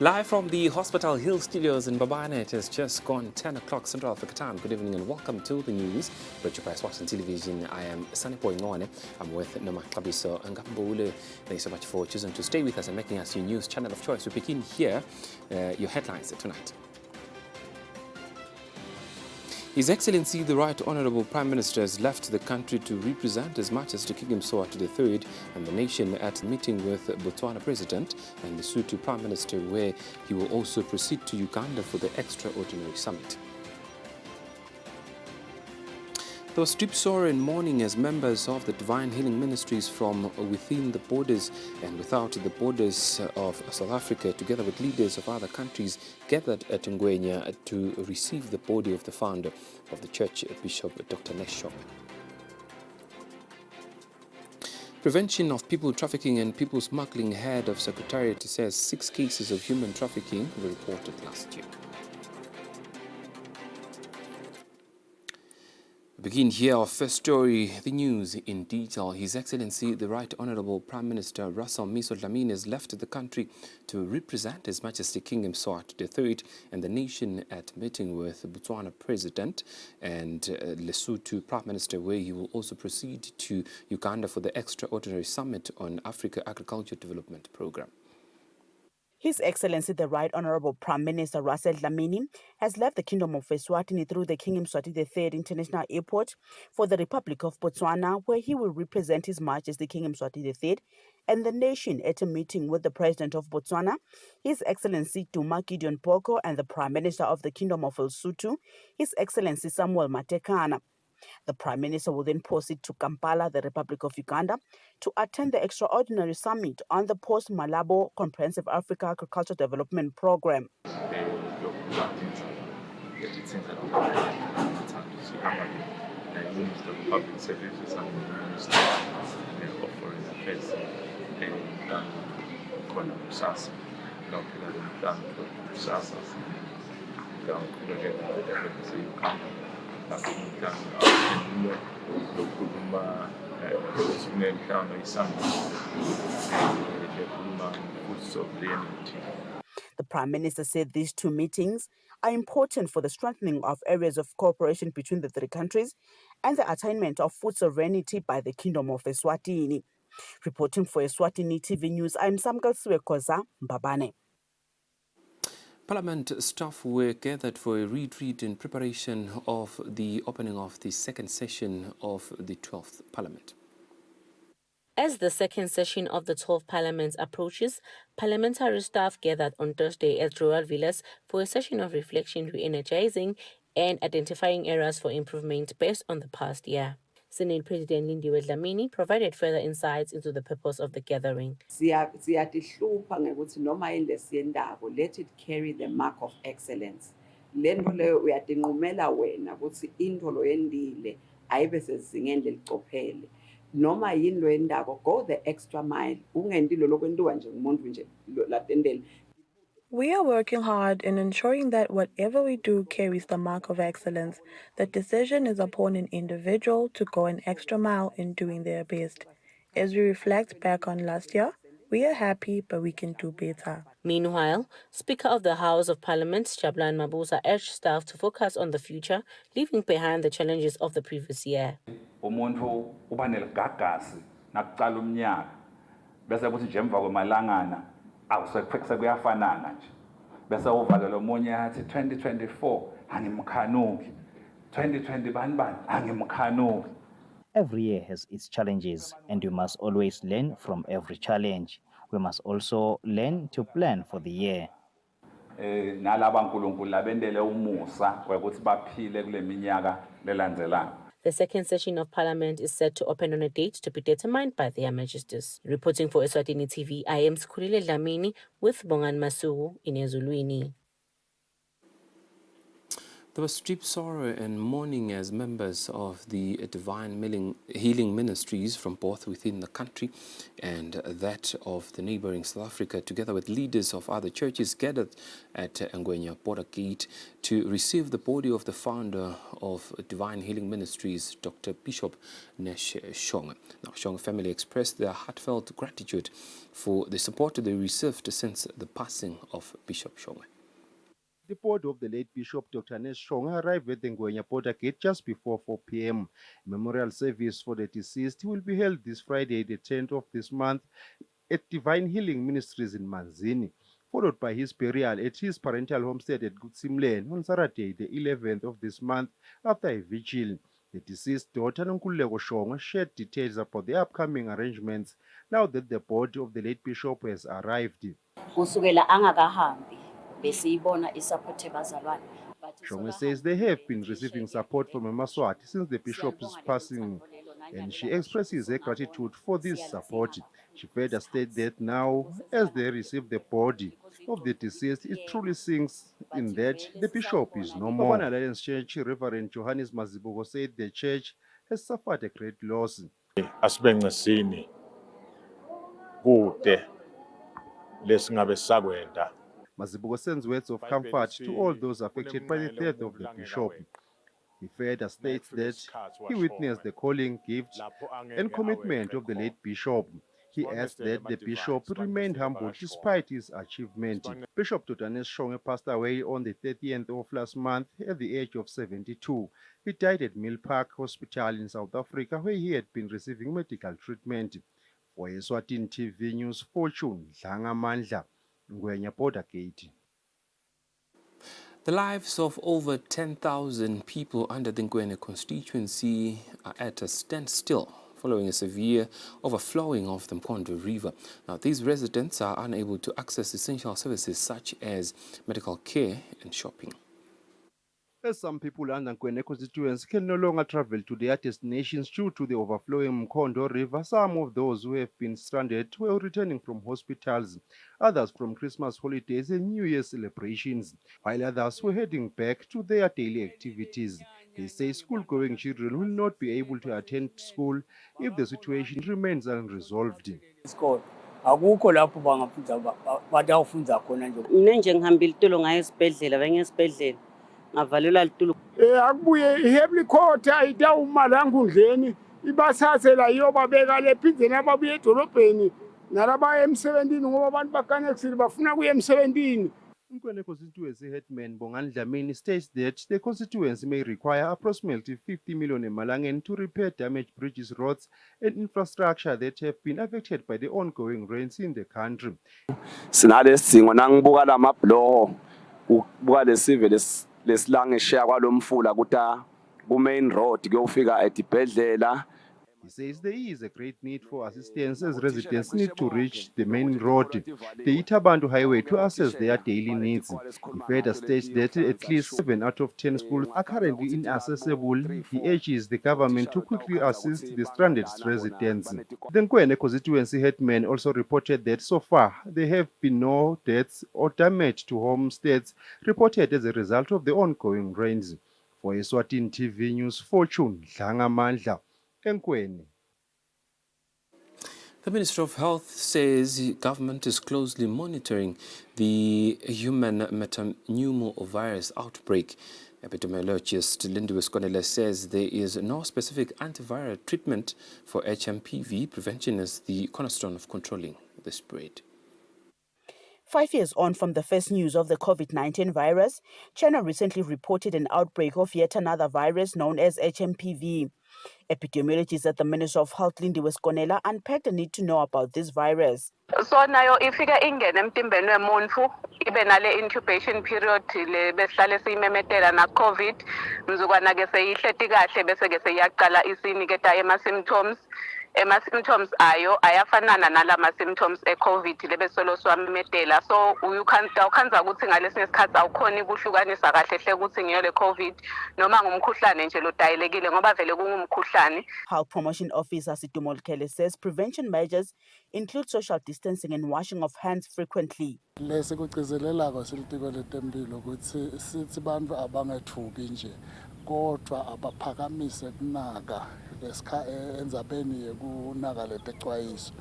Live from the Hospital Hill Studios in Mbabane, it has just gone 10 o'clock Central Africa time. Good evening and welcome to the news. Brought to you by Eswatini Television. I am Nkwene. I'm with Noma Klabiso and Gambule. Thank you so much for choosing to stay with us and making us your news channel of choice. We begin here, your headlines tonight. His Excellency the Right Honourable Prime Minister has left the country to represent His Majesty King Eswatini III and the nation at a meeting with Botswana President and Lesotho Prime Minister, where he will also proceed to Uganda for the extraordinary summit. There was deep sorrow and mourning as members of the Divine Healing Ministries from within the borders and without the borders of South Africa, together with leaders of other countries, gathered at Nkwene to receive the body of the founder of the church, Bishop Dr. Shongwe. Prevention of people trafficking and people smuggling head of Secretariat says 6 cases of human trafficking were reported last year. Begin here our first story, the news in detail. His Excellency the Right Honourable Prime Minister Russell Miso Dlamini has left the country to represent His Majesty King Eswatini III and the nation at meeting with Botswana President and Lesotho Prime Minister, where he will also proceed to Uganda for the extraordinary summit on Africa Agriculture Development Programme. His Excellency the Right Honourable Prime Minister Russell Dlamini has left the Kingdom of Eswatini through the King Eswatini III International Airport for the Republic of Botswana, where he will represent His Majesty King Eswatini III and the nation at a meeting with the President of Botswana, His Excellency Duma Gideon Boko, and the Prime Minister of the Kingdom of Lesotho, His Excellency Samuel Matekane. The Prime Minister will then proceed to Kampala, the Republic of Uganda, to attend the extraordinary summit on the post-Malabo Comprehensive Africa Agriculture Development Programme. The Prime Minister said these 2 meetings are important for the strengthening of areas of cooperation between the 3 countries and the attainment of food sovereignty by the Kingdom of Eswatini. Reporting for Eswatini TV News, I'm Samgal Suekoza, Mbabane. Parliament staff were gathered for a retreat in preparation of the opening of the second session of the 12th Parliament. As the second session of the 12th Parliament approaches, parliamentary staff gathered on Thursday at Royal Villas for a session of reflection, re-energizing and identifying areas for improvement based on the past year. Senate President Lindiwe Dlamini provided further insights into the purpose of the gathering. Let it carry the mark of excellence. Noma yini lo yendawo, go the extra mile. We are working hard in ensuring that whatever we do carries the mark of excellence. The decision is upon an individual to go an extra mile in doing their best. As we reflect back on last year, we are happy, but we can do better. Meanwhile, Speaker of the House of Parliament, Jabulani Mabuza, urged staff to focus on the future, leaving behind the challenges of the previous year. Umuntu uba neligagasi nakuqala umnyaka bese kuthi nje emva kwemalangana awusekuyafanana nje bese uvalelo omunye athi 2024 angimkhanuki 2020 bani angimkhanuki. Every year has its challenges, and we must always learn from every challenge. We must also learn to plan for the year. Nalaba nkulunkulu labendele umusa ukuthi baphile kule minyaka lelandzelana. The second session of Parliament is set to open on a date to be determined by their Majesties. Reporting for Eswatini TV, I am Sikhulile Dlamini with Bongan Masuku in Ezulwini. There was deep sorrow and mourning as members of the Divine Healing Ministries from both within the country and that of the neighboring South Africa, together with leaders of other churches, gathered at Nkwene border gate to receive the body of the founder of Divine Healing Ministries, Dr. Bishop Nesh Shongwe. Now, Shongwe family expressed their heartfelt gratitude for the support they received since the passing of Bishop Shongwe. The body of the late Bishop Dr. Nesh Shongwe arrived at the Nkwene border gate just before 4 p.m. Memorial service for the deceased will be held this Friday, the 10th of this month, at Divine Healing Ministries in Manzini, followed by his burial at his parental homestead at Gutsimlen on Saturday, the 11th of this month, after a vigil. The deceased daughter, Nkululeko Shongwe, shared details about the upcoming arrangements now that the body of the late bishop has arrived. Shongwe says they have been receiving support from Eswatini since the bishop's passing, and she expresses her gratitude for this support. She further stated that now, as they receive the body of the deceased, it truly sinks in that the bishop is no more. Papa Alliance Church Reverend Johannes Mazibuko said the church has suffered a great loss. Asibengcesini kude lesingabe sakwenda. Mazibuko sends words of comfort to all those affected by the death of the bishop. He further states that he witnessed the calling, gift, and commitment of the late bishop. He adds that the bishop remained humble despite his achievement. Bishop Dr. Nesh Shongwe passed away on the 30th of last month at the age of 72. He died at Mill Park Hospital in South Africa, where he had been receiving medical treatment. For Eswatini TV News, Fortune Dlangamandla, Nkwene border gate. The lives of over 10,000 people under the Nkwene constituency are at a standstill following a severe overflowing of the Mkondo River. Now, these residents are unable to access essential services such as medical care and shopping. As some people under Nkwene constituency can no longer travel to their destinations due to the overflowing Mkondo River, some of those who have been stranded were returning from hospitals, others from Christmas holidays and New Year celebrations, while others were heading back to their daily activities. They say school-going children will not be able to attend school if the situation remains unresolved. Akukho lapho batawufundza khona nje. Mina nje ngihamba ilitulo ngaye esibhedlela bengesibhedlela ngavalelwa ilitulo. Akubuye iheavy court ayitawuma la nkundleni ibasathe la iyobabeka lephindze nababuye edolobheni nalabaya emsebentini ngoba abantu bakanexile bafuna kuya emsebentini. Nkwene constituency headman Bongani Dlamini states that the constituency may require approximately 50 million emalangeni to repair damaged bridges, roads, and infrastructure that have been affected by the ongoing rains in the country. Sinalesidingo nangibuka lamabloho ubuka lesive lesilange shaya kwalomfula kuta ku main road kuyofika edibhedlela. He says there is a great need for assistance as residents need to reach the main road, the Itabantu highway, to access their daily needs. He further states that at least 7 out of 10 schools are currently inaccessible. He urges the government to quickly assist the stranded residents. The Nkwene constituency headman also reported that so far there have been no deaths or damage to homesteads reported as a result of the ongoing rains. For Eswatini TV News, Fortune Dlangamandla, Nkwene. The Minister of Health says the government is closely monitoring the human metapneumovirus outbreak. Epidemiologist Lindy Eswatini says there is no specific antiviral treatment for HMPV. Prevention is the cornerstone of controlling the spread. 5 years on from the first news of the COVID-19 virus, China recently reported an outbreak of yet another virus known as HMPV. Epidemiologists at the Ministry of Health, Lindy Eswatini, unpacked the need to know about this virus. So nayo ifika ingene emtimbeni wemuntu ibe nale incubation period le besihlale siyimemetela na COVID mzukwana ke seyihleti kahle bese ke seyaqala isiniketa ema symptoms Symptoms ayo ayafanana nalama symptoms e-COVID lebesolo swamemedela, so awukhanza ukuthi ngalesinye isikhathi awukhoni ukuhlukanisa kahle hle ukuthi ngiyo le COVID noma ngumkhuhlane nje lodayelekile ngoba vele kungumkhuhlane. Health Promotion Officer Situmolkele says prevention measures include social distancing and washing of hands frequently. Lesikugcizelelako silitiko letempilo ukuthi sithi bantu abangethuki nje kodwa abaphakamise kunaka endzabeni yekunaka letexwayiso.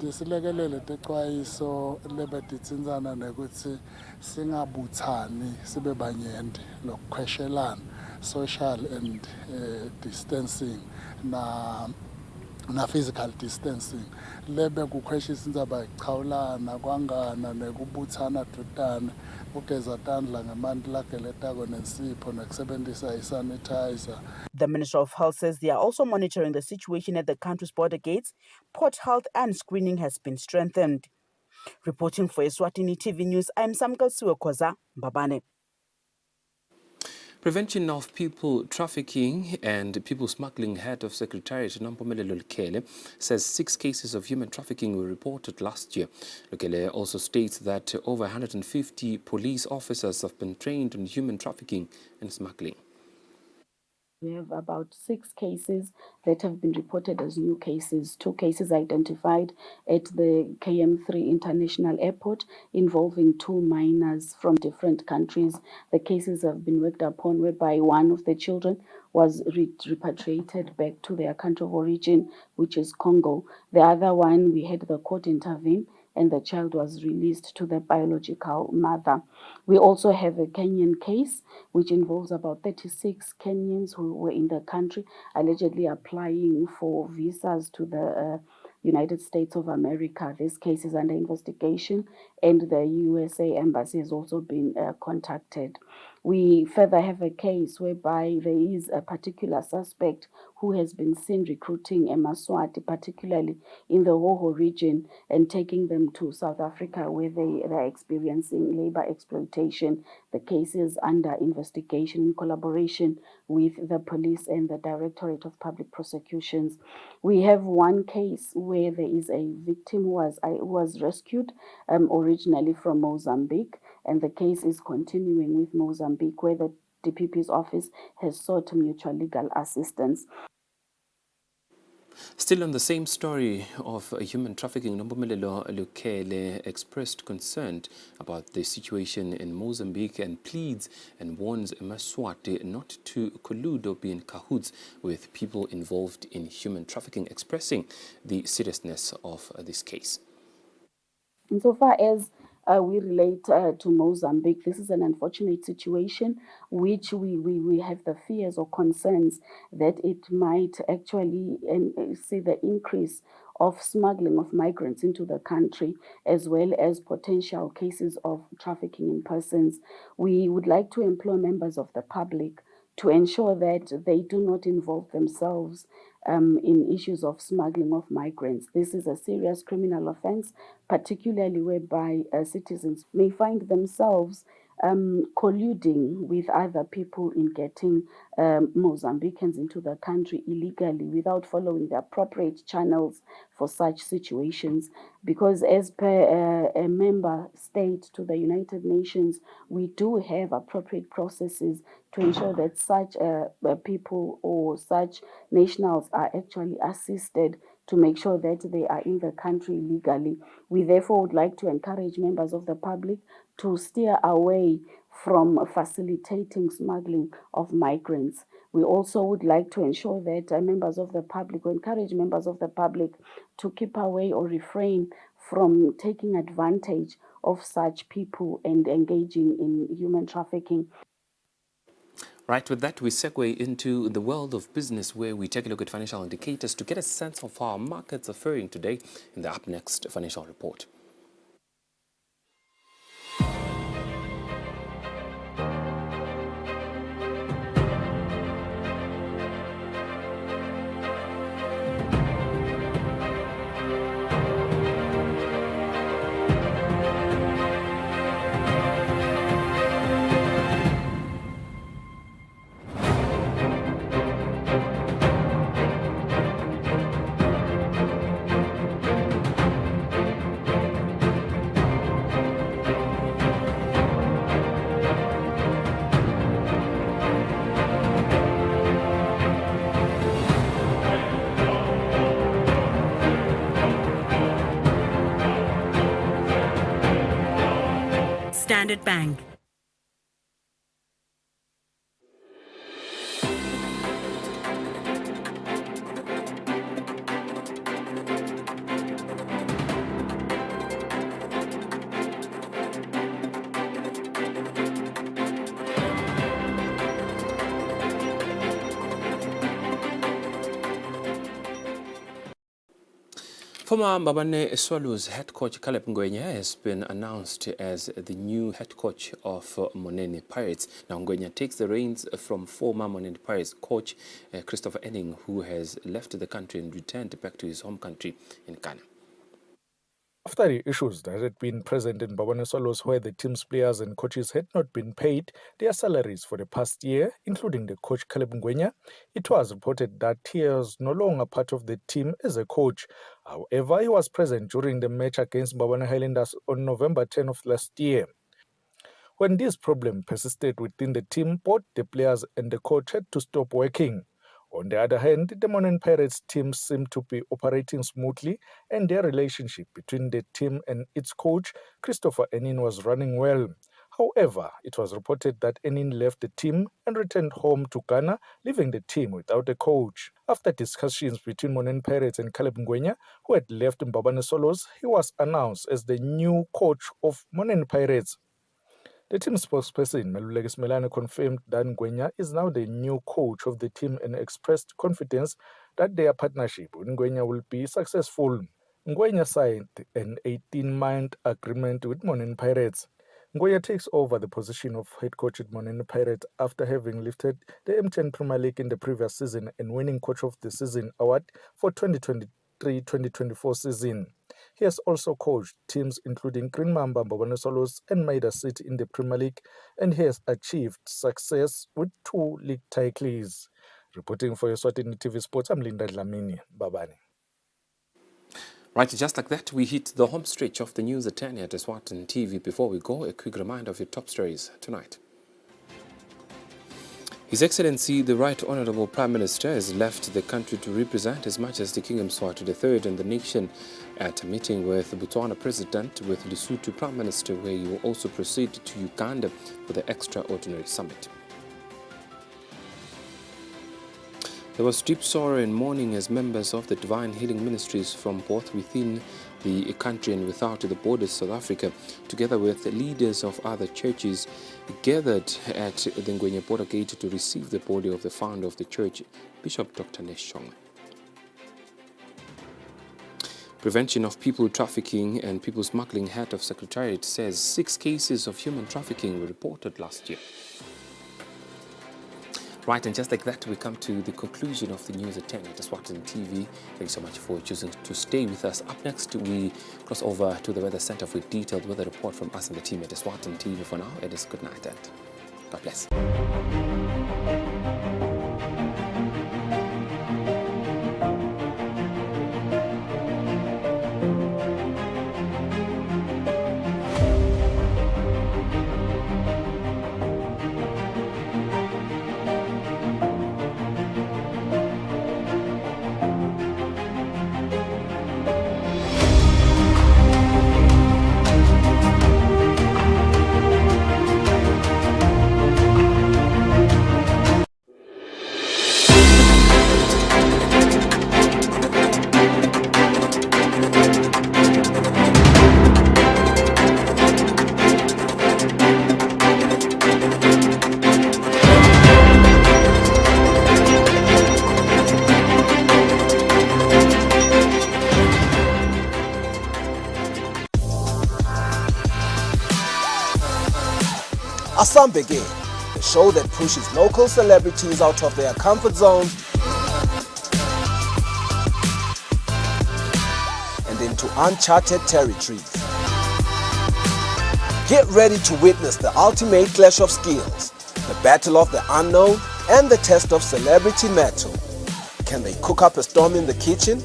Tisilekelele texwayiso lebe titsindzana nekuthi singabutsani sibe banyenti lokukhweshelana, social and distancing na physical distancing. Lebe kukhweshisa indzaba ichawulana kwangana nekubutsana dudane kugeza tandla ngemanti lageletako nensipho nekusebentisa isanitizer. The Minister of Health says they are also monitoring the situation at the country's border gates. Port health and screening has been strengthened. Reporting for Eswatini TV News, I'm Samka Suokoza, Mbabane. Prevention of people trafficking and people smuggling head of Secretariat Nampumelelo Lukele says 6 cases of human trafficking were reported last year. Lukele also states that over 150 police officers have been trained on human trafficking and smuggling. We have about 6 cases that have been reported as new cases. 2 cases identified at the KM3 International Airport involving 2 minors from different countries. The cases have been worked upon whereby one of the children was repatriated back to their country of origin, which is Congo. The other one, we had the court intervene and the child was released to the biological mother. We also have a Kenyan case which involves about 36 Kenyans who were in the country allegedly applying for visas to the United States of America. This case is under investigation and the USA Embassy has also been contacted. We further have a case whereby there is a particular suspect who has been seen recruiting Maswati, particularly in the Hoho region, and taking them to South Africa where they are experiencing labor exploitation. The case is under investigation in collaboration with the police and the Directorate of Public Prosecutions. We have one case where there is a victim who was rescued originally from Mozambique, and the case is continuing with Mozambique where the DPP's office has sought mutual legal assistance. Still on the same story of human trafficking, Nompumelelo Lukele expressed concern about the situation in Mozambique and pleads and warns Maswati not to collude or be in cahoots with people involved in human trafficking, expressing the seriousness of this case. Insofar as we relate to Mozambique, this is an unfortunate situation which we have the fears or concerns that it might actually see the increase of smuggling of migrants into the country, as well as potential cases of trafficking in persons. We would like to implore members of the public to ensure that they do not involve themselves in issues of smuggling of migrants. This is a serious criminal offense, particularly whereby citizens may find themselves colluding with other people in getting Mozambicans into the country illegally without following the appropriate channels for such situations. Because as per a member state to the United Nations, we do have appropriate processes to ensure that such people or such nationals are actually assisted to make sure that they are in the country legally. We therefore would like to encourage members of the public to steer away from facilitating smuggling of migrants. We also would like to ensure that members of the public, or encourage members of the public to keep away or refrain from taking advantage of such people and engaging in human trafficking. Right, with that, we segue into the world of business where we take a look at financial indicators to get a sense of how our markets are faring today in the Up Next financial report. Standard Bank. Former Mbabane Swallows head coach Caleb Nkwene has been announced as the new head coach of Monene Pirates. Now Nkwene takes the reins from former Monene Pirates coach Christopher Enning, who has left the country and returned back to his home country in Ghana. After the issues that had been present in Mbabane Swallows, where the team's players and coaches had not been paid their salaries for the past year, including the coach Caleb Nkwene, it was reported that he was no longer part of the team as a coach. However, he was present during the match against Mbabane Highlanders on November 10 of last year. When this problem persisted within the team, both the players and the coach had to stop working. On the other hand, the Monene Pirates team seemed to be operating smoothly, and their relationship between the team and its coach, Christopher Enning, was running well. However, it was reported that Enning left the team and returned home to Ghana, leaving the team without a coach. After discussions between Monene Pirates and Caleb Nkwene, who had left Mbabane Swallows, he was announced as the new coach of Monene Pirates. The team spokesperson, Meluleke Smelane, confirmed that Nkwene is now the new coach of the team and expressed confidence that their partnership with Nkwene will be successful. Nkwene signed an 18-month agreement with Monene Pirates. Nkwene takes over the position of head coach at Monene Pirates after having lifted the MTN Premier League in the previous season and winning Coach of the Season award for 2023-2024 season. He has also coached teams including Green Mamba, Mbabane Swallows and Maida City in the Premier League, and he has achieved success with 2 league titles. Reporting for Eswatini TV Sports, I'm Linda Dlamini, Babani. Right, just like that, we hit the home stretch of the news at 10 at Eswatini TV. Before we go, a quick reminder of your top stories tonight. His Excellency, the Right Honourable Prime Minister, has left the country to represent His Majesty King Mswati III and the nation at a meeting with the Botswana President, with Lesotho Prime Minister, where he will also proceed to Uganda for the extraordinary summit. There was deep sorrow and mourning as members of the Divine Healing Ministries from both within the country and without the borders of South Africa, together with the leaders of other churches, gathered at the Nkwene border gate to receive the body of the founder of the church, Bishop Dr. Shongwe. Prevention of People Trafficking and People Smuggling Head of Secretariat says 6 cases of human trafficking were reported last year. Right, and just like that, we come to the conclusion of the news at 10 at Eswatini TV. Thank you so much for choosing to stay with us. Up next, we cross over to the Weather Center for a detailed weather report from us and the team at Eswatini TV. For now, it is good night and God bless. Begin, the show that pushes local celebrities out of their comfort zones and into uncharted territories. Get ready to witness the ultimate clash of skills, the battle of the unknown, and the test of celebrity mettle. Can they cook up a storm in the kitchen?